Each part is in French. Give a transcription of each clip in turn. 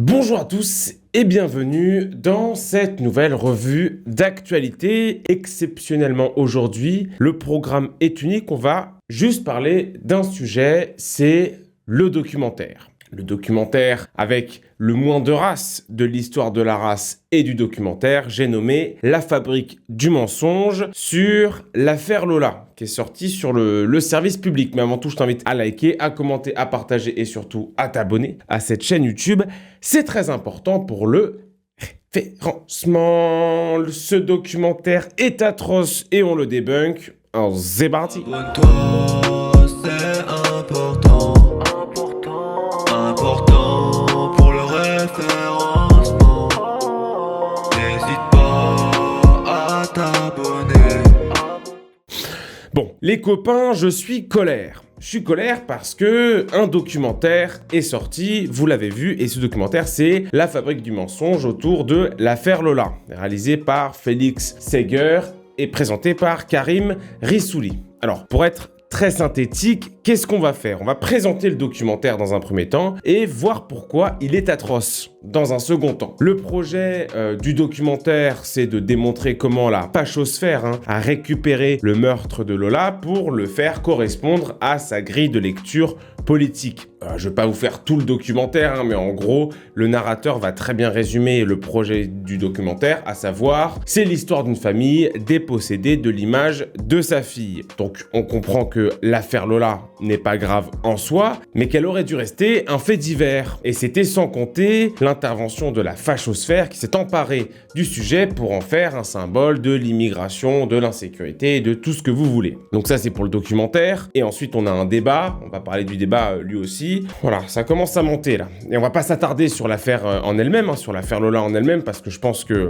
Bonjour à tous et bienvenue dans cette nouvelle revue d'actualité. Exceptionnellement aujourd'hui, le programme est unique. On va juste parler d'un sujet, c'est le documentaire. Le documentaire avec le moins de race de l'histoire de la race et du documentaire, j'ai nommé La fabrique du mensonge sur l'affaire Lola, qui est sortie sur le service public. Mais avant tout, je t'invite à liker, à commenter, à partager et surtout à t'abonner à cette chaîne YouTube. C'est très important pour le référencement. Ce documentaire est atroce et on le débunk. Alors, c'est parti. Abonne-toi, c'est important. Important pour le référencement. N'hésite pas à t'abonner. Bon, les copains, je suis colère. Je suis colère parce que un documentaire est sorti, vous l'avez vu, et ce documentaire, c'est La fabrique du mensonge autour de l'affaire Lola, réalisé par Félix Seger et présenté par Karim Rissouli. Alors, pour être très synthétique, qu'est-ce qu'on va faire? On va présenter le documentaire dans un premier temps et voir pourquoi il est atroce dans un second temps. Le projet du documentaire, c'est de démontrer comment la fachosphère a récupéré le meurtre de Lola pour le faire correspondre à sa grille de lecture politique. Je ne vais pas vous faire tout le documentaire, mais en gros, le narrateur va très bien résumer le projet du documentaire, à savoir, c'est l'histoire d'une famille dépossédée de l'image de sa fille. Donc, on comprend que l'affaire Lola n'est pas grave en soi, mais qu'elle aurait dû rester un fait divers. Et c'était sans compter l'intervention de la fachosphère qui s'est emparée du sujet pour en faire un symbole de l'immigration, de l'insécurité et de tout ce que vous voulez. Donc ça, c'est pour le documentaire. Et ensuite, on a un débat. On va parler du débat lui aussi. Voilà, ça commence à monter là. Et on va pas s'attarder sur l'affaire en elle-même, sur l'affaire Lola en elle-même, parce que je pense que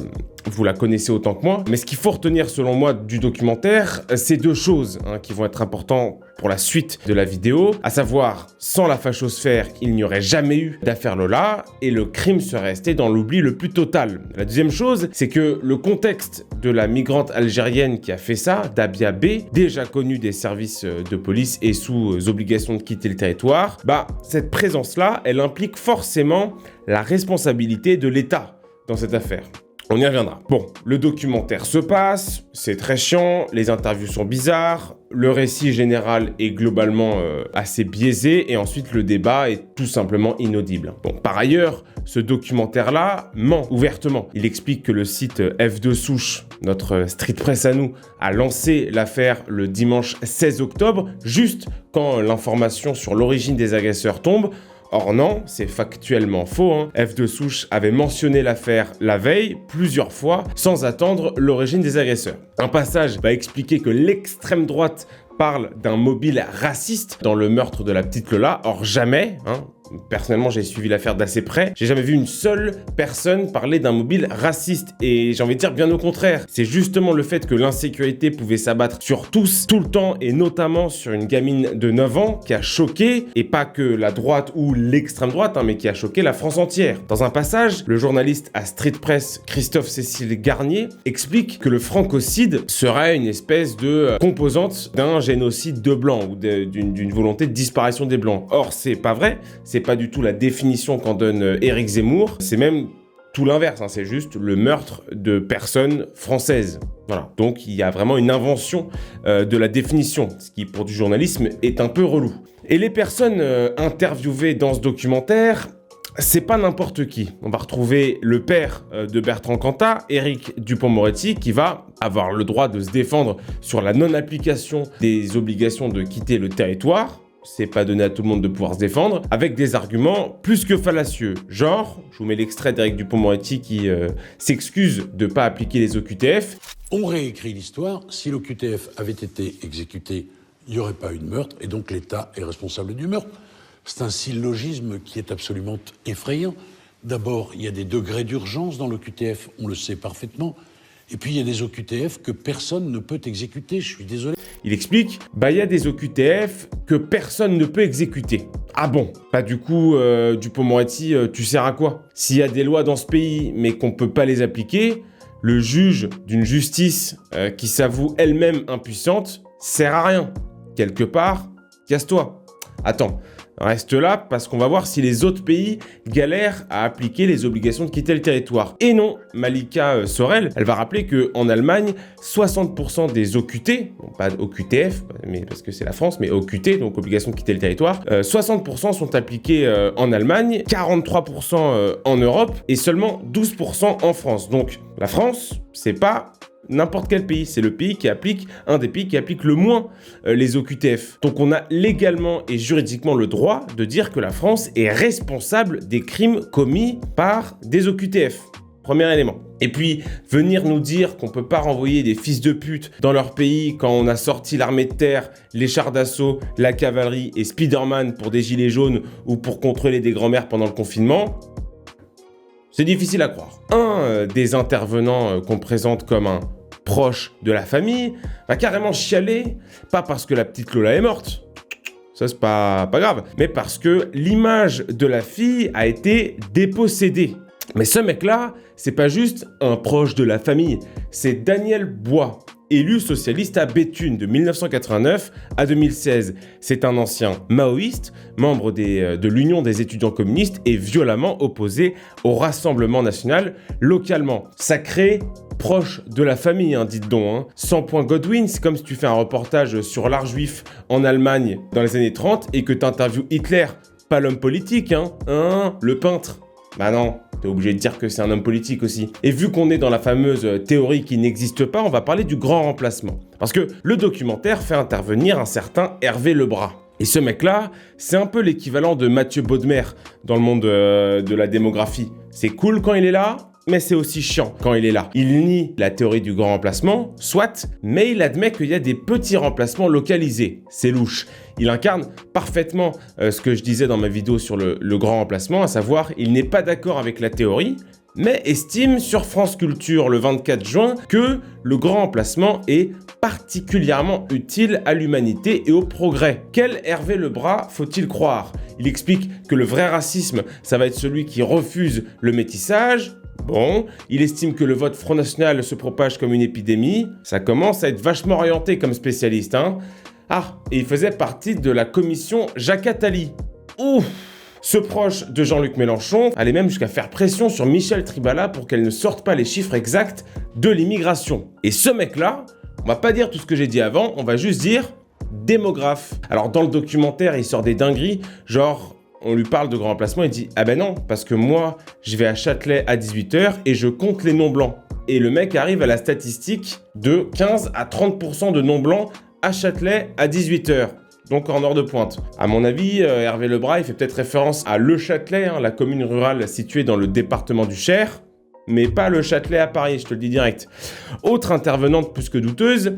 vous la connaissez autant que moi. Mais ce qu'il faut retenir selon moi du documentaire, c'est deux choses qui vont être importantes pour la suite de la vidéo, à savoir, sans la fachosphère, il n'y aurait jamais eu d'affaire Lola et le crime serait resté dans l'oubli le plus total. La deuxième chose, c'est que le contexte de la migrante algérienne qui a fait ça, Dabia B, déjà connue des services de police et sous obligation de quitter le territoire, cette présence-là, elle implique forcément la responsabilité de l'État dans cette affaire. On y reviendra. Bon, le documentaire se passe, c'est très chiant, les interviews sont bizarres, le récit général est globalement assez biaisé et ensuite le débat est tout simplement inaudible. Bon, par ailleurs, ce documentaire-là ment ouvertement. Il explique que le site F2 Souche, notre street press à nous, a lancé l'affaire le dimanche 16 octobre, juste quand l'information sur l'origine des agresseurs tombe. Or non, c'est factuellement faux. F2 Souche avait mentionné l'affaire la veille, plusieurs fois, sans attendre l'origine des agresseurs. Un passage va expliquer que l'extrême droite parle d'un mobile raciste dans le meurtre de la petite Lola. Or jamais, personnellement j'ai suivi l'affaire d'assez près, j'ai jamais vu une seule personne parler d'un mobile raciste. Et j'ai envie de dire bien au contraire, c'est justement le fait que l'insécurité pouvait s'abattre sur tous, tout le temps, et notamment sur une gamine de 9 ans qui a choqué, et pas que la droite ou l'extrême droite, mais qui a choqué la France entière. Dans un passage, le journaliste à Street Press Christophe-Cécile Garnier explique que le francocide serait une espèce de composante d'un génocide de blancs ou d'une volonté de disparition des blancs. Or, c'est pas vrai, c'est pas du tout la définition qu'en donne Éric Zemmour, c'est même tout l'inverse, c'est juste le meurtre de personnes françaises. Voilà, donc il y a vraiment une invention de la définition, ce qui pour du journalisme est un peu relou. Et les personnes interviewées dans ce documentaire, c'est pas n'importe qui. On va retrouver le père de Bertrand Cantat, Éric Dupond-Moretti, qui va avoir le droit de se défendre sur la non-application des obligations de quitter le territoire. C'est pas donné à tout le monde de pouvoir se défendre, avec des arguments plus que fallacieux. Genre, je vous mets l'extrait d'Éric Dupond-Moretti qui s'excuse de pas appliquer les OQTF. On réécrit l'histoire. Si l'OQTF avait été exécuté, il n'y aurait pas eu de meurtre, et donc l'État est responsable du meurtre. C'est un syllogisme qui est absolument effrayant. D'abord, il y a des degrés d'urgence dans l'OQTF, on le sait parfaitement. Et puis, il y a des OQTF que personne ne peut exécuter, je suis désolé. Il explique, il y a des OQTF que personne ne peut exécuter. Ah bon? Du coup, Dupond-Moretti, tu sers à quoi? S'il y a des lois dans ce pays, mais qu'on ne peut pas les appliquer, le juge d'une justice qui s'avoue elle-même impuissante sert à rien. Quelque part, casse-toi. Attends, reste là parce qu'on va voir si les autres pays galèrent à appliquer les obligations de quitter le territoire. Et non, Malika Sorel, elle va rappeler qu'en Allemagne, 60% des OQT, bon, pas OQTF, mais parce que c'est la France, mais OQT, donc obligation de quitter le territoire, 60% sont appliqués en Allemagne, 43% en Europe et seulement 12% en France. Donc la France, c'est pas n'importe quel pays, c'est le pays qui applique, un des pays qui applique le moins les OQTF. Donc on a légalement et juridiquement le droit de dire que la France est responsable des crimes commis par des OQTF. Premier élément. Et puis, venir nous dire qu'on peut pas renvoyer des fils de pute dans leur pays quand on a sorti l'armée de terre, les chars d'assaut, la cavalerie et Spider-Man pour des gilets jaunes ou pour contrôler des grands-mères pendant le confinement, c'est difficile à croire. Un des intervenants qu'on présente comme un proche de la famille va carrément chialer, pas parce que la petite Lola est morte, ça c'est pas grave, mais parce que l'image de la fille a été dépossédée. Mais ce mec-là, c'est pas juste un proche de la famille, c'est Daniel Bois, élu socialiste à Béthune de 1989 à 2016. C'est un ancien maoïste, membre de l'Union des étudiants communistes et violemment opposé au Rassemblement national localement. Sacré proche de la famille, hein, dites donc. Hein. 100 points Godwin, c'est comme si tu fais un reportage sur l'art juif en Allemagne dans les années 30 et que t'interviews Hitler, pas l'homme politique, hein, le peintre. Bah non, t'es obligé de dire que c'est un homme politique aussi. Et vu qu'on est dans la fameuse théorie qui n'existe pas, on va parler du grand remplacement. Parce que le documentaire fait intervenir un certain Hervé Lebras. Et ce mec-là, c'est un peu l'équivalent de Mathieu Baudemer dans le monde de la démographie. C'est cool quand il est là, mais c'est aussi chiant quand il est là. Il nie la théorie du grand remplacement, soit, mais il admet qu'il y a des petits remplacements localisés. C'est louche. Il incarne parfaitement ce que je disais dans ma vidéo sur le grand remplacement, à savoir, il n'est pas d'accord avec la théorie, mais estime sur France Culture le 24 juin que le grand remplacement est particulièrement utile à l'humanité et au progrès. Quel Hervé Lebras faut-il croire? Il explique que le vrai racisme, ça va être celui qui refuse le métissage. Bon, il estime que le vote Front National se propage comme une épidémie. Ça commence à être vachement orienté comme spécialiste, hein. Ah, et il faisait partie de la commission Jacques Attali. Ouf! Ce proche de Jean-Luc Mélenchon allait même jusqu'à faire pression sur Michel Tribala pour qu'elle ne sorte pas les chiffres exacts de l'immigration. Et ce mec-là, on va pas dire tout ce que j'ai dit avant, on va juste dire démographe. Alors dans le documentaire, il sort des dingueries, genre on lui parle de grand remplacement, il dit « Ah ben non, parce que moi, je vais à Châtelet à 18h et je compte les non-blancs. » Et le mec arrive à la statistique de 15 à 30% de non-blancs à Châtelet à 18h. Donc en heure de pointe. À mon avis, Hervé Lebras, il fait peut-être référence à Le Châtelet, hein, la commune rurale située dans le département du Cher, mais pas le Châtelet à Paris, je te le dis direct. Autre intervenante plus que douteuse,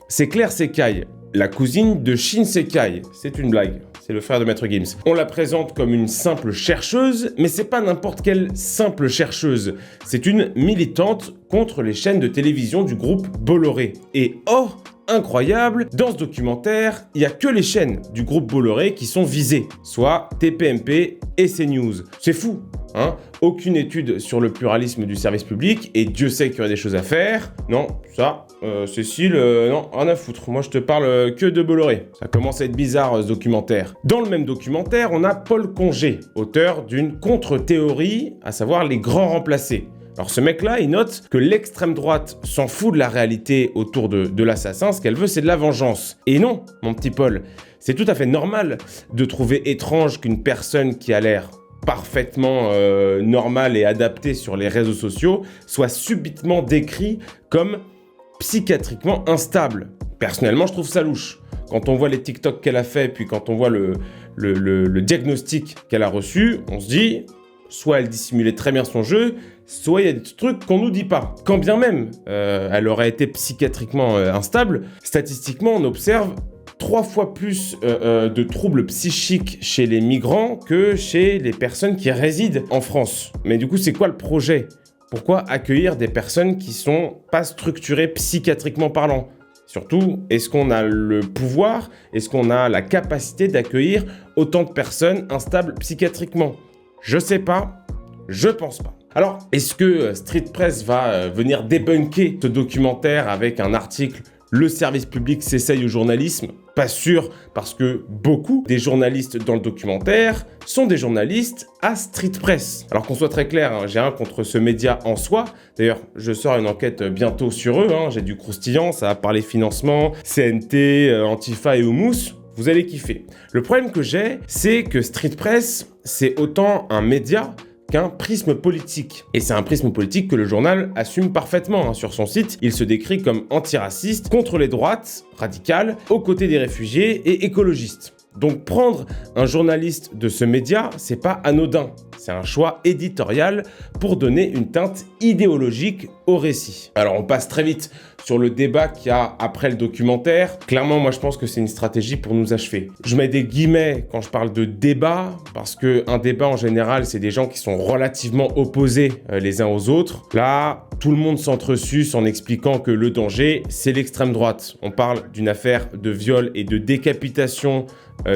c'est Claire Secaille, la cousine de Shin Secaille. C'est une blague, c'est le frère de Maître Gims. On la présente comme une simple chercheuse, mais c'est pas n'importe quelle simple chercheuse. C'est une militante contre les chaînes de télévision du groupe Bolloré. Et oh, incroyable, dans ce documentaire, il n'y a que les chaînes du groupe Bolloré qui sont visées, soit TPMP et CNews. C'est fou, hein? Aucune étude sur le pluralisme du service public, et Dieu sait qu'il y a des choses à faire. Non, ça, Cécile, non, rien à foutre. Moi, je te parle que de Bolloré. Ça commence à être bizarre, ce documentaire. Dans le même documentaire, on a Paul Congé, auteur d'une contre-théorie, à savoir les grands remplacés. Alors ce mec-là, il note que l'extrême droite s'en fout de la réalité autour de l'assassin, ce qu'elle veut c'est de la vengeance. Et non, mon petit Paul, c'est tout à fait normal de trouver étrange qu'une personne qui a l'air parfaitement normale et adaptée sur les réseaux sociaux soit subitement décrit comme psychiatriquement instable. Personnellement, je trouve ça louche. Quand on voit les TikTok qu'elle a fait, puis quand on voit le diagnostic qu'elle a reçu, on se dit, soit elle dissimulait très bien son jeu, soit il y a des trucs qu'on nous dit pas. Quand bien même elle aurait été psychiatriquement instable, statistiquement on observe 3 fois plus de troubles psychiques chez les migrants que chez les personnes qui résident en France. Mais du coup, c'est quoi le projet? Pourquoi accueillir des personnes qui sont pas structurées psychiatriquement parlant? Surtout, est-ce qu'on a le pouvoir, est-ce qu'on a la capacité d'accueillir autant de personnes instables psychiatriquement? Je sais pas, je pense pas. Alors, est-ce que Street Press va venir débunker ce documentaire avec un article « Le service public s'essaye au journalisme » Pas sûr, parce que beaucoup des journalistes dans le documentaire sont des journalistes à Street Press. Alors qu'on soit très clair, hein, j'ai rien contre ce média en soi. D'ailleurs, je sors une enquête bientôt sur eux, hein, j'ai du croustillant, ça va parler financement, CNT, Antifa et Houmous. Vous allez kiffer. Le problème que j'ai, c'est que Street Press, c'est autant un média qu'un prisme politique. Et c'est un prisme politique que le journal assume parfaitement. Hein. Sur son site, il se décrit comme antiraciste, contre les droites, radicales, aux côtés des réfugiés et écologistes. Donc prendre un journaliste de ce média, c'est pas anodin. C'est un choix éditorial pour donner une teinte idéologique au récit. Alors on passe très vite sur le débat qu'il y a après le documentaire. Clairement, moi je pense que c'est une stratégie pour nous achever. Je mets des guillemets quand je parle de débat, parce qu'un débat en général, c'est des gens qui sont relativement opposés les uns aux autres. Là, tout le monde s'entresuce en expliquant que le danger, c'est l'extrême droite. On parle d'une affaire de viol et de décapitation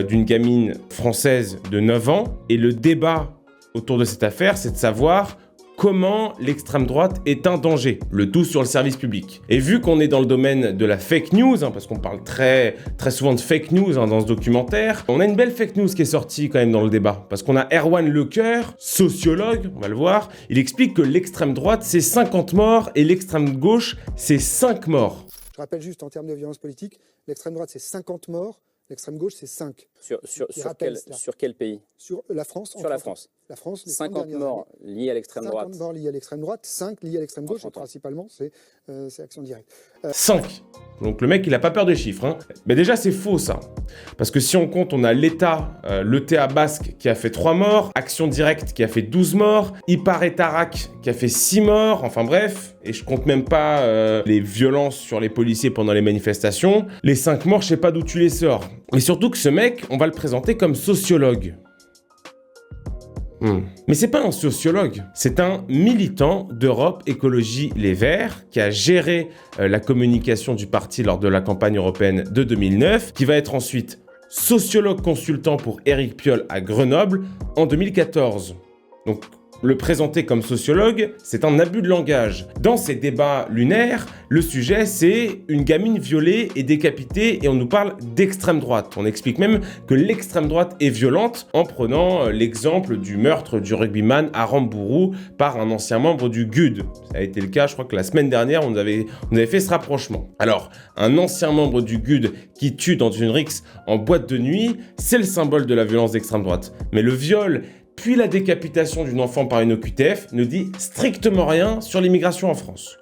d'une gamine française de 9 ans. Et le débat autour de cette affaire, c'est de savoir comment l'extrême droite est un danger, le tout sur le service public. Et vu qu'on est dans le domaine de la fake news, hein, parce qu'on parle très souvent de fake news hein, dans ce documentaire, on a une belle fake news qui est sortie quand même dans le débat, parce qu'on a Erwan Lecoeur, sociologue, on va le voir, il explique que l'extrême droite c'est 50 morts et l'extrême gauche c'est 5 morts. Je rappelle juste en termes de violence politique, l'extrême droite c'est 50 morts, l'extrême gauche c'est 5. Sur quel pays? Sur la France. Sur la France. La France, les 50 morts liés à l'extrême droite. 50 morts liés à l'extrême droite, 5 liés à l'extrême gauche, et principalement, c'est Action Directe. 5. Donc le mec, il a pas peur des chiffres. Hein. Mais déjà, c'est faux, ça. Parce que si on compte, on a l'ETA basque qui a fait 3 morts, Action Directe qui a fait 12 morts, Ipar et Tarak qui a fait 6 morts, enfin bref, et je compte même pas les violences sur les policiers pendant les manifestations. Les 5 morts, je sais pas d'où tu les sors. Et surtout que ce mec, on va le présenter comme sociologue. Mais c'est pas un sociologue, c'est un militant d'Europe Écologie Les Verts qui a géré la communication du parti lors de la campagne européenne de 2009, qui va être ensuite sociologue consultant pour Éric Piolle à Grenoble en 2014. Donc le présenter comme sociologue, c'est un abus de langage. Dans ces débats lunaires, le sujet c'est une gamine violée et décapitée et on nous parle d'extrême droite. On explique même que l'extrême droite est violente en prenant l'exemple du meurtre du rugbyman Aram Bourou par un ancien membre du GUD. Ça a été le cas, je crois que la semaine dernière, on avait fait ce rapprochement. Alors, un ancien membre du GUD qui tue dans une rixe en boîte de nuit, c'est le symbole de la violence d'extrême droite. Mais le viol puis la décapitation d'une enfant par une OQTF ne dit strictement rien sur l'immigration en France.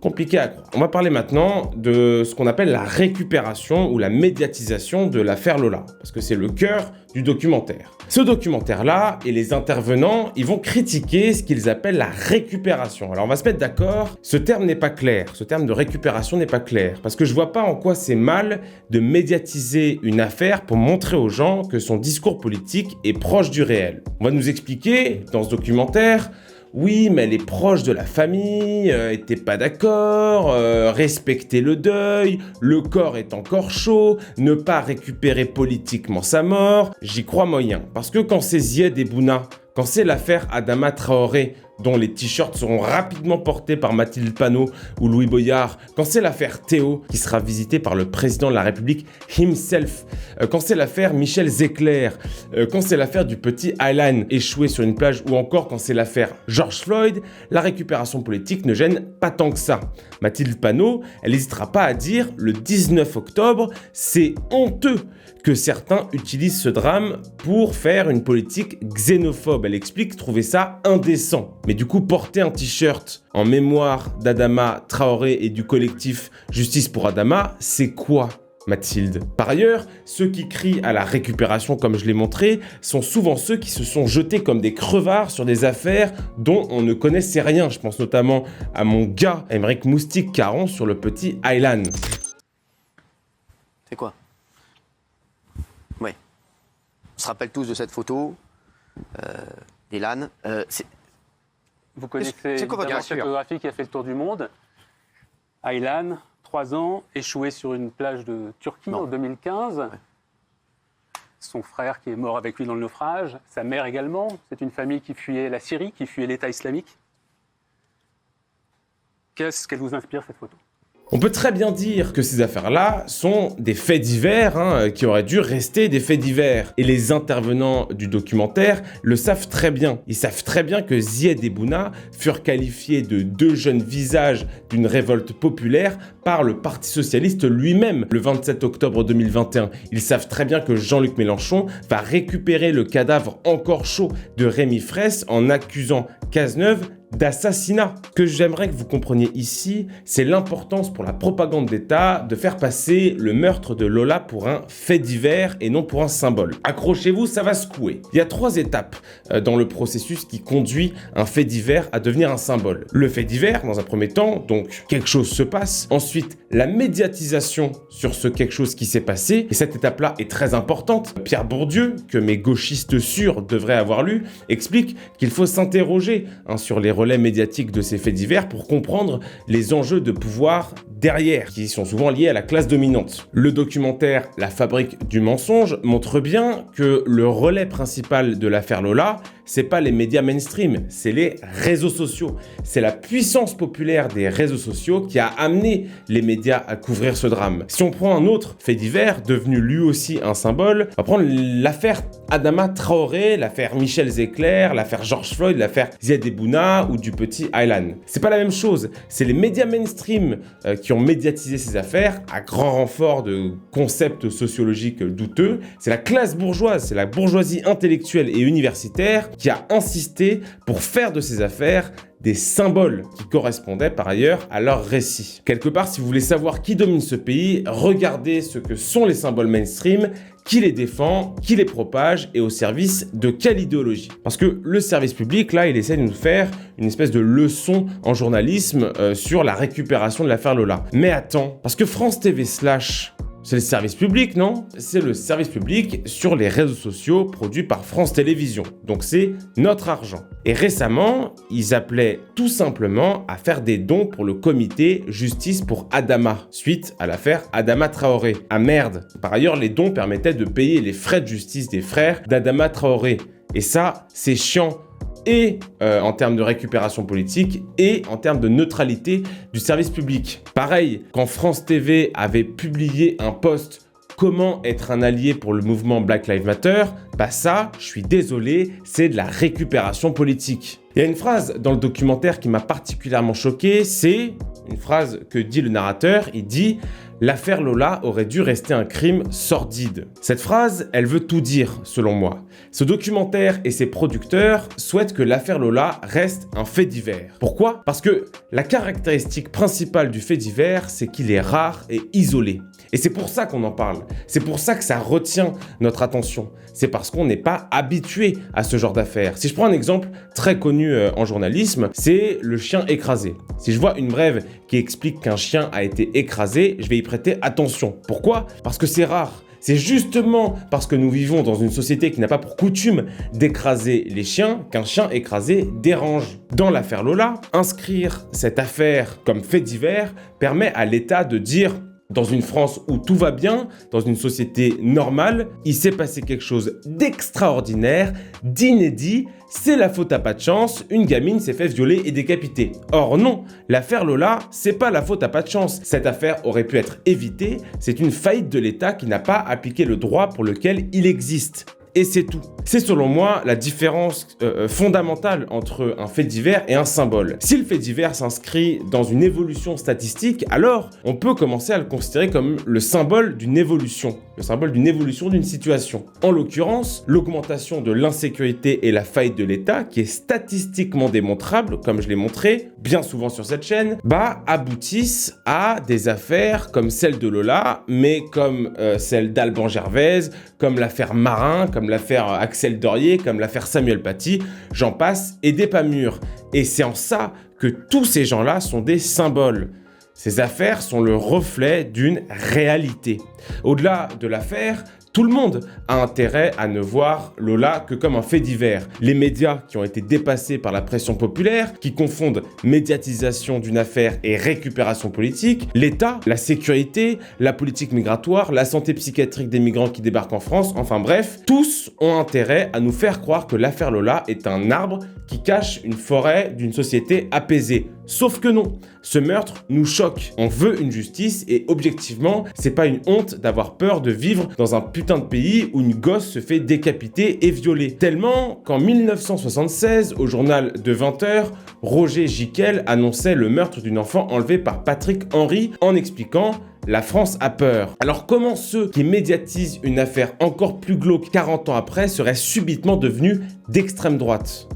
Compliqué à croire. On va parler maintenant de ce qu'on appelle la récupération ou la médiatisation de l'affaire Lola, parce que c'est le cœur du documentaire. Ce documentaire-là et les intervenants, ils vont critiquer ce qu'ils appellent la récupération. Alors on va se mettre d'accord, ce terme n'est pas clair, ce terme de récupération n'est pas clair, parce que je vois pas en quoi c'est mal de médiatiser une affaire pour montrer aux gens que son discours politique est proche du réel. On va nous expliquer dans ce documentaire, oui, mais elle est proche de la famille, était pas d'accord, respecter le deuil, le corps est encore chaud, ne pas récupérer politiquement sa mort. J'y crois moyen. Parce que quand c'est Zied et Bouna, quand c'est l'affaire Adama Traoré, dont les t-shirts seront rapidement portés par Mathilde Panot ou Louis Boyard, quand c'est l'affaire Théo, qui sera visité par le président de la République himself, quand c'est l'affaire Michel Zecler, quand c'est l'affaire du petit Aylan échoué sur une plage, ou encore quand c'est l'affaire George Floyd, la récupération politique ne gêne pas tant que ça. Mathilde Panot, elle n'hésitera pas à dire le 19 octobre, c'est honteux que certains utilisent ce drame pour faire une politique xénophobe. Elle explique trouver ça indécent. Mais du coup, porter un t-shirt en mémoire d'Adama Traoré et du collectif Justice pour Adama, c'est quoi, Mathilde? Par ailleurs, ceux qui crient à la récupération, comme je l'ai montré, sont souvent ceux qui se sont jetés comme des crevards sur des affaires dont on ne connaissait rien. Je pense notamment à mon gars, Aymeric Moustique-Caron, sur le petit Aylan. C'est quoi? Oui. On se rappelle tous de cette photo d'Aylan. Vous connaissez c'est quoi votre cette photographie qui a fait le tour du monde. Aylan, 3 ans, échoué sur une plage de Turquie en 2015. Ouais. Son frère qui est mort avec lui dans le naufrage, sa mère également. C'est une famille qui fuyait la Syrie, qui fuyait l'État islamique. Qu'est-ce qu'elle vous inspire, cette photo? On peut très bien dire que ces affaires-là sont des faits divers qui auraient dû rester des faits divers. Et les intervenants du documentaire le savent très bien. Ils savent très bien que Zied et Bouna furent qualifiés de deux jeunes visages d'une révolte populaire par le Parti Socialiste lui-même le 27 octobre 2021. Ils savent très bien que Jean-Luc Mélenchon va récupérer le cadavre encore chaud de Rémi Fraisse en accusant Cazeneuve d'assassinat. Ce que j'aimerais que vous compreniez ici, c'est l'importance pour la propagande d'État de faire passer le meurtre de Lola pour un fait divers et non pour un symbole. Accrochez-vous, ça va secouer. Il y a 3 étapes dans le processus qui conduit un fait divers à devenir un symbole. Le fait divers, dans un premier temps, donc quelque chose se passe. Ensuite, la médiatisation sur ce quelque chose qui s'est passé. Et cette étape-là est très importante. Pierre Bourdieu, que mes gauchistes sûrs devraient avoir lu, explique qu'il faut s'interroger sur les relais médiatiques de ces faits divers pour comprendre les enjeux de pouvoir derrière, qui sont souvent liés à la classe dominante. Le documentaire La fabrique du mensonge montre bien que le relais principal de l'affaire Lola, c'est pas les médias mainstream, c'est les réseaux sociaux. C'est la puissance populaire des réseaux sociaux qui a amené les médias à couvrir ce drame. Si on prend un autre fait divers, devenu lui aussi un symbole, on va prendre l'affaire Adama Traoré, l'affaire Michel Zecler, l'affaire George Floyd, l'affaire Zied et Bouna ou du petit Aylan. C'est pas la même chose, c'est les médias mainstream qui ont médiatisé ces affaires à grand renfort de concepts sociologiques douteux. C'est la classe bourgeoise, c'est la bourgeoisie intellectuelle et universitaire qui a insisté pour faire de ces affaires des symboles qui correspondaient par ailleurs à leur récit. Quelque part, si vous voulez savoir qui domine ce pays, regardez ce que sont les symboles mainstream, qui les défend, qui les propage et au service de quelle idéologie. Parce que le service public, là, il essaie de nous faire une espèce de leçon en journalisme sur la récupération de l'affaire Lola. Mais attends, parce que France TV Slash, c'est le service public, non? C'est le service public sur les réseaux sociaux produits par France Télévisions. Donc c'est notre argent. Et récemment, ils appelaient tout simplement à faire des dons pour le comité Justice pour Adama, suite à l'affaire Adama Traoré. Ah merde! Par ailleurs, les dons permettaient de payer les frais de justice des frères d'Adama Traoré. Et ça, c'est chiant. Et en termes de récupération politique et en termes de neutralité du service public. Pareil, quand France TV avait publié un post « Comment être un allié pour le mouvement Black Lives Matter », bah ça, je suis désolé, c'est de la récupération politique. Il y a une phrase dans le documentaire qui m'a particulièrement choqué, c'est une phrase que dit le narrateur, il dit « L'affaire Lola aurait dû rester un crime sordide ». Cette phrase, elle veut tout dire, selon moi. Ce documentaire et ses producteurs souhaitent que l'affaire Lola reste un fait divers. Pourquoi? Parce que la caractéristique principale du fait divers, c'est qu'il est rare et isolé. Et c'est pour ça qu'on en parle. C'est pour ça que ça retient notre attention. C'est parce qu'on n'est pas habitué à ce genre d'affaires. Si je prends un exemple très connu en journalisme, c'est le chien écrasé. Si je vois une brève qui explique qu'un chien a été écrasé, je vais y prêter attention. Pourquoi? Parce que c'est rare. C'est justement parce que nous vivons dans une société qui n'a pas pour coutume d'écraser les chiens qu'un chien écrasé dérange. Dans l'affaire Lola, inscrire cette affaire comme fait divers permet à l'État de dire dans une France où tout va bien, dans une société normale, il s'est passé quelque chose d'extraordinaire, d'inédit, c'est la faute à pas de chance, une gamine s'est fait violer et décapiter. Or non, l'affaire Lola, c'est pas la faute à pas de chance. Cette affaire aurait pu être évitée, c'est une faillite de l'État qui n'a pas appliqué le droit pour lequel il existe. Et c'est tout. C'est selon moi la différence fondamentale entre un fait divers et un symbole. Si le fait divers s'inscrit dans une évolution statistique, alors on peut commencer à le considérer comme le symbole d'une évolution, le symbole d'une évolution d'une situation. En l'occurrence, l'augmentation de l'insécurité et la faillite de l'État, qui est statistiquement démontrable, comme je l'ai montré bien souvent sur cette chaîne, aboutissent à des affaires comme celle de Lola, mais comme celle d'Alban Gervaise, comme l'affaire Marin, comme l'affaire Axel Dorier, comme l'affaire Samuel Paty, j'en passe et des pas mûrs. Et c'est en ça que tous ces gens-là sont des symboles. Ces affaires sont le reflet d'une réalité. Au-delà de l'affaire, tout le monde a intérêt à ne voir Lola que comme un fait divers. Les médias qui ont été dépassés par la pression populaire, qui confondent médiatisation d'une affaire et récupération politique, l'État, la sécurité, la politique migratoire, la santé psychiatrique des migrants qui débarquent en France, enfin bref, tous ont intérêt à nous faire croire que l'affaire Lola est un arbre qui cache une forêt d'une société apaisée. Sauf que non, ce meurtre nous choque. On veut une justice et objectivement, c'est pas une honte d'avoir peur de vivre dans un putain de pays où une gosse se fait décapiter et violer. Tellement qu'en 1976, au journal de 20h, Roger Giquel annonçait le meurtre d'une enfant enlevée par Patrick Henry en expliquant « La France a peur ». Alors comment ceux qui médiatisent une affaire encore plus glauque 40 ans après seraient subitement devenus d'extrême droite ?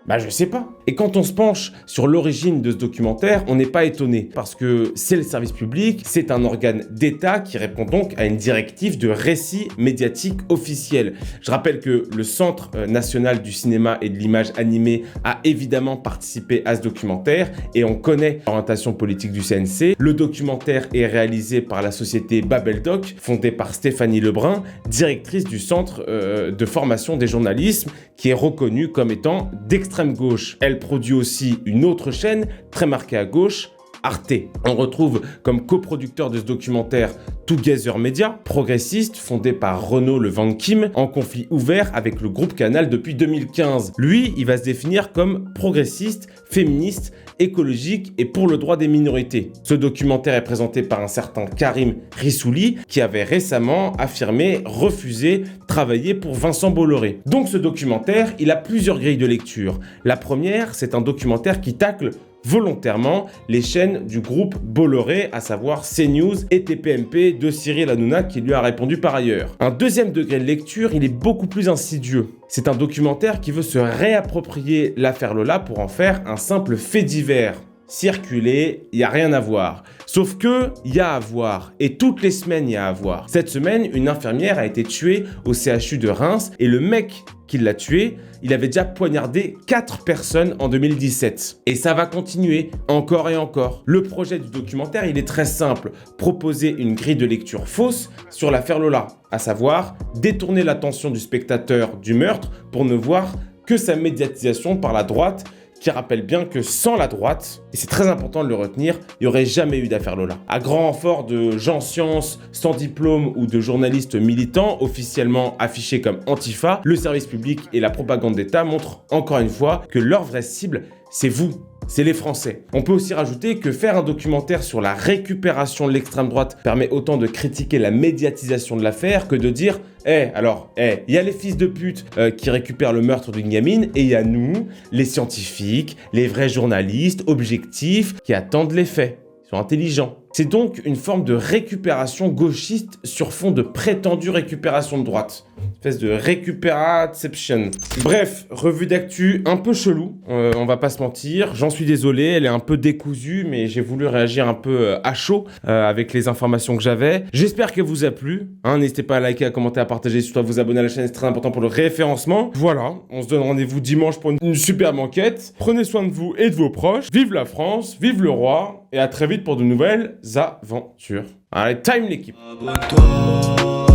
Bah je sais pas. Et quand on se penche sur l'origine de ce documentaire, on n'est pas étonné parce que c'est le service public, c'est un organe d'État qui répond donc à une directive de récit médiatique officiel. Je rappelle que le Centre national du cinéma et de l'image animée a évidemment participé à ce documentaire et on connaît l'orientation politique du CNC. Le documentaire est réalisé par la société Babeldoc, fondée par Stéphanie Lebrun, directrice du Centre de formation des journalistes, qui est reconnue comme étant d'extrême gauche. Elle produit aussi une autre chaîne très marquée à gauche, Arte. On retrouve comme coproducteur de ce documentaire Together Media, progressiste fondé par Renaud Le Van Kim, en conflit ouvert avec le groupe Canal depuis 2015. Lui, il va se définir comme progressiste, féministe, écologique et pour le droit des minorités. Ce documentaire est présenté par un certain Karim Rissouli qui avait récemment affirmé refuser travailler pour Vincent Bolloré. Donc ce documentaire, il a plusieurs grilles de lecture. La première, c'est un documentaire qui tacle volontairement les chaînes du groupe Bolloré, à savoir CNews et TPMP de Cyril Hanouna qui lui a répondu par ailleurs. Un deuxième degré de lecture, il est beaucoup plus insidieux. C'est un documentaire qui veut se réapproprier l'affaire Lola pour en faire un simple fait divers. Circuler, il n'y a rien à voir. Sauf que, il y a à voir. Et toutes les semaines, il y a à voir. Cette semaine, une infirmière a été tuée au CHU de Reims et le mec qui l'a tué, il avait déjà poignardé 4 personnes en 2017. Et ça va continuer, encore et encore. Le projet du documentaire, il est très simple. Proposer une grille de lecture fausse sur l'affaire Lola. À savoir, détourner l'attention du spectateur du meurtre pour ne voir que sa médiatisation par la droite, qui rappelle bien que sans la droite, et c'est très important de le retenir, il n'y aurait jamais eu d'affaire Lola. À grand renfort de gens sciences, sans diplôme ou de journalistes militants officiellement affichés comme Antifa, le service public et la propagande d'État montrent encore une fois que leur vraie cible, c'est vous. C'est les Français. On peut aussi rajouter que faire un documentaire sur la récupération de l'extrême droite permet autant de critiquer la médiatisation de l'affaire que de dire il y a les fils de pute qui récupèrent le meurtre d'une gamine et il y a nous, les scientifiques, les vrais journalistes objectifs qui attendent les faits. Ils sont intelligents. C'est donc une forme de récupération gauchiste sur fond de prétendue récupération de droite. Une espèce de récupéraception. Bref, revue d'actu un peu chelou, on va pas se mentir. J'en suis désolé, elle est un peu décousue, mais j'ai voulu réagir un peu à chaud avec les informations que j'avais. J'espère qu'elle vous a plu. N'hésitez pas à liker, à commenter, à partager, surtout à vous abonner à la chaîne, c'est très important pour le référencement. Voilà, on se donne rendez-vous dimanche pour une superbe enquête. Prenez soin de vous et de vos proches. Vive la France, vive le roi, et à très vite pour de nouvelles aventures. Allez, time l'équipe. Abonne-toi.